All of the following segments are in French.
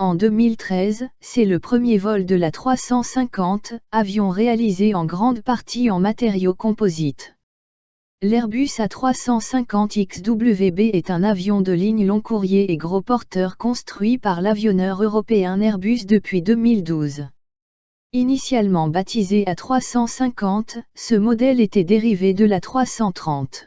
En 2013, c'est le premier vol de l'A350, avion réalisé en grande partie en matériaux composites. L'Airbus A350XWB est un avion de ligne long courrier et gros porteur construit par l'avionneur européen Airbus depuis 2012. Initialement baptisé A350, ce modèle était dérivé de l'A330.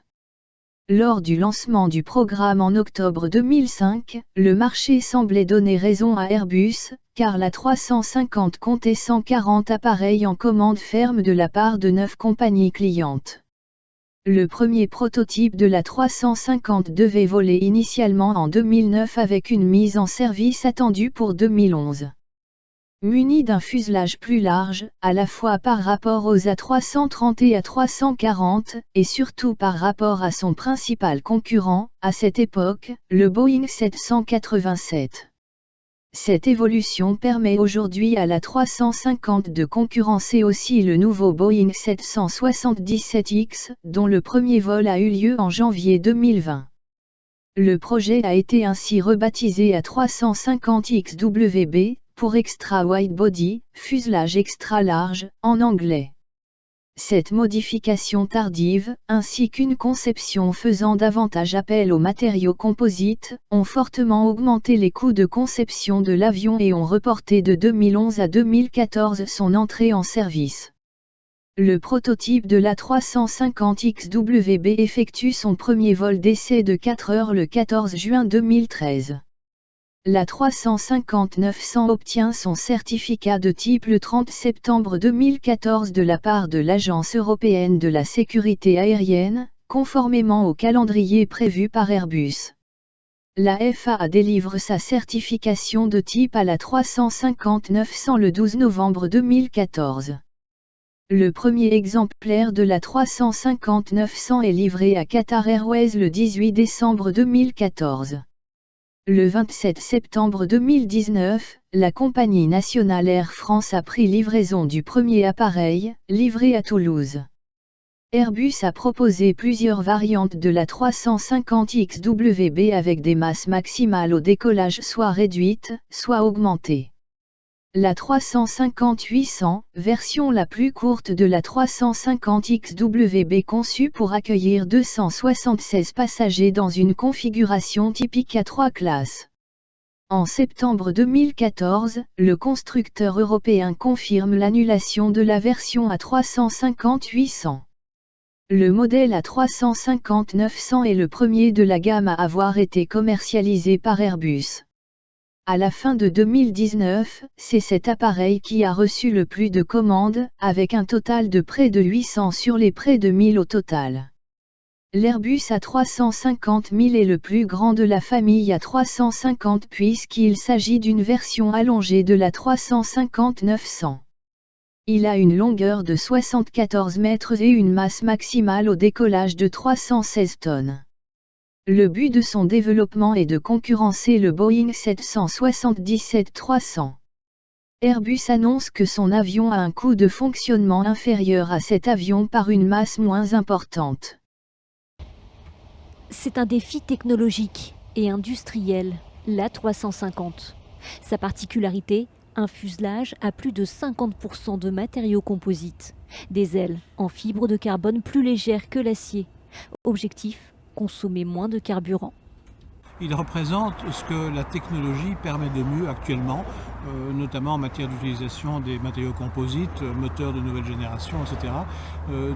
Lors du lancement du programme en octobre 2005, le marché semblait donner raison à Airbus, car l'A350 comptait 140 appareils en commande ferme de la part de 9 compagnies clientes. Le premier prototype de l'A350 devait voler initialement en 2009 avec une mise en service attendue pour 2011. Muni d'un fuselage plus large, à la fois par rapport aux A330 et A340, et surtout par rapport à son principal concurrent, à cette époque, le Boeing 787. Cette évolution permet aujourd'hui à l'A350 de concurrencer aussi le nouveau Boeing 777X, dont le premier vol a eu lieu en janvier 2020. Le projet a été ainsi rebaptisé A350XWB, pour Extra Wide Body, fuselage extra large, en anglais. Cette modification tardive, ainsi qu'une conception faisant davantage appel aux matériaux composites, ont fortement augmenté les coûts de conception de l'avion et ont reporté de 2011 à 2014 son entrée en service. Le prototype de l'A350XWB effectue son premier vol d'essai de 4 heures le 14 juin 2013. L'A350-900 obtient son certificat de type le 30 septembre 2014 de la part de l'Agence européenne de la sécurité aérienne, conformément au calendrier prévu par Airbus. La FAA délivre sa certification de type à l'A350-900 le 12 novembre 2014. Le premier exemplaire de l'A350-900 est livré à Qatar Airways le 18 décembre 2014. Le 27 septembre 2019, la compagnie nationale Air France a pris livraison du premier appareil, livré à Toulouse. Airbus a proposé plusieurs variantes de la 350XWB avec des masses maximales au décollage soit réduites, soit augmentées. La 350-800, version la plus courte de la 350XWB conçue pour accueillir 276 passagers dans une configuration typique à 3 classes. En septembre 2014, le constructeur européen confirme l'annulation de la version A350-800. Le modèle A350-900 est le premier de la gamme à avoir été commercialisé par Airbus. À la fin de 2019, c'est cet appareil qui a reçu le plus de commandes, avec un total de près de 800 sur les près de 1000 au total. L'Airbus A350 est le plus grand de la famille A350 puisqu'il s'agit d'une version allongée de la 350-900. Il a une longueur de 74 mètres et une masse maximale au décollage de 316 tonnes. Le but de son développement est de concurrencer le Boeing 777-300. Airbus annonce que son avion a un coût de fonctionnement inférieur à cet avion par une masse moins importante. C'est un défi technologique et industriel, l'A350. Sa particularité, un fuselage à plus de 50% de matériaux composites. Des ailes en fibre de carbone plus légères que l'acier. Objectif, consommer moins de carburant. Il représente ce que la technologie permet de mieux actuellement, notamment en matière d'utilisation des matériaux composites, moteurs de nouvelle génération, etc.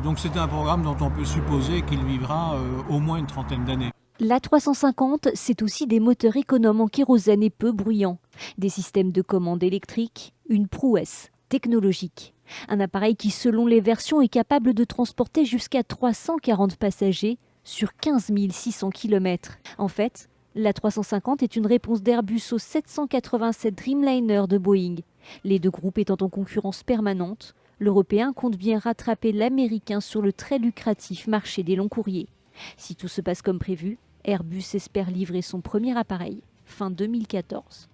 Donc c'est un programme dont on peut supposer qu'il vivra au moins une trentaine d'années. L'A350, c'est aussi des moteurs économes en kérosène et peu bruyants, des systèmes de commande électrique, une prouesse technologique. Un appareil qui, selon les versions, est capable de transporter jusqu'à 340 passagers sur 15 600 km. En fait, l'A350 est une réponse d'Airbus au 787 Dreamliner de Boeing. Les deux groupes étant en concurrence permanente, l'Européen compte bien rattraper l'Américain sur le très lucratif marché des longs courriers. Si tout se passe comme prévu, Airbus espère livrer son premier appareil fin 2014.